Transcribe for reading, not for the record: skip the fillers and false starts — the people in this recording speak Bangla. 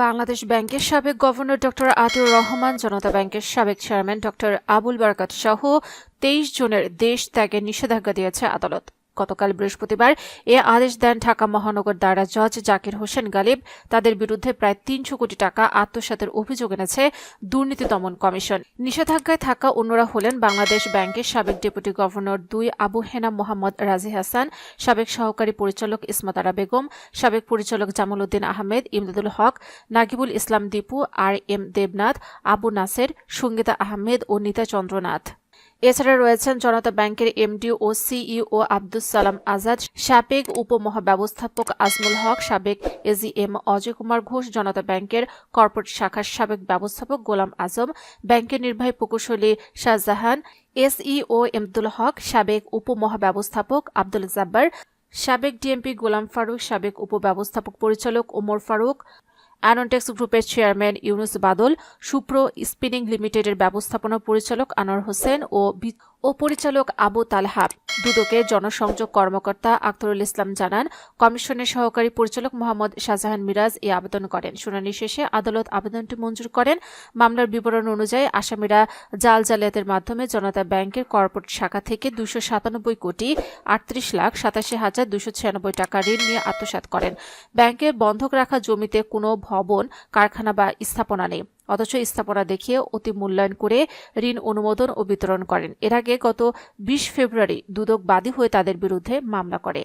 বাংলাদেশ ব্যাংকের সাবেক গভর্নর ডক্টর আতিউর রহমান, জনতা ব্যাংকের সাবেক চেয়ারম্যান ডক্টর আবুল বারকাত সহ ২৩ জনের দেশ ত্যাগের নিষেধাজ্ঞা দিয়েছে আদালত। গতকাল বৃহস্পতিবার এ আদেশ দেন ঢাকা মহানগর দায়রা জজ জাকির হোসেন গালিব। তাদের বিরুদ্ধে প্রায় ৩০০ কোটি টাকা আত্মসাতের অভিযোগ এনেছে দুর্নীতি দমন কমিশন। নিষেধাজ্ঞায় থাকা অন্যরা হলেন বাংলাদেশ ব্যাংকের সাবেক ডেপুটি গভর্নর ২ আবু হেনা মোহাম্মদ রাজি হাসান, সাবেক সহকারী পরিচালক ইসমাত আরা বেগম, সাবেক পরিচালক জামাল উদ্দিন আহমেদ, ইমদাদুল হক, নাগিবুল ইসলাম দীপু, আর এম দেবনাথ, আবু নাসের, সঙ্গীতা আহমেদ ও নীতা চন্দ্রনাথ। এছাড়া রয়েছেন জনতা ব্যাংকের এমডি ও সিইও আব্দুস সালাম আজাদ, সাবেক উপমহাব্যবস্থাপক আজমুল হক, সাবেক এজিএম অজয় কুমার ঘোষ, জনতা ব্যাংকের কর্পোরেট শাখার সাবেক ব্যবস্থাপক গোলাম আজম, ব্যাংকের নির্বাহী প্রকৌশলী শাহজাহান, এসইও এমদুল হক, সাবেক উপমহাব্যবস্থাপক আব্দুল জাব্বার, সাবেক ডিএমপি গোলাম ফারুক, সাবেক উপব্যবস্থাপক পরিচালক ওমর ফারুক, অ্যানন্টেক্স গ্রুপের চেয়ারম্যান ইউনুস বাদল, সুপ্রো স্পিনিং লিমিটেডের ব্যবস্থাপনা পরিচালক আনোয়ার হোসেন ও পরিচালক আবু তালহা। দুদকের জনসংযোগ কর্মকর্তা আখতারুল ইসলাম জানান, কমিশনের সহকারী পরিচালক মোহাম্মদ শাহজাহান মিরাজ এই আবেদন করেন। শুনানি শেষে আদালত আবেদনটি মঞ্জুর করেন। মামলার বিবরণ অনুযায়ী আসামিরা জালিয়াতের মাধ্যমে জনতা ব্যাংকের কর্পোরেট শাখা থেকে ২৯৭ কোটি ৩৮,৮৭,২৯৬ টাকা ঋণ নিয়ে আত্মসাৎ করেন। ব্যাংকে বন্ধক রাখা জমিতে কোনো ভবন, কারখানা বা স্থাপনা নেই, অথচ স্থাপনা দেখিয়ে অতি মূল্যায়ন করে ঋণ অনুমোদন ও বিতরণ করেন। এর আগে গত ২০ ফেব্রুয়ারি দুদক বাদী হয়ে তাদের বিরুদ্ধে মামলা করে।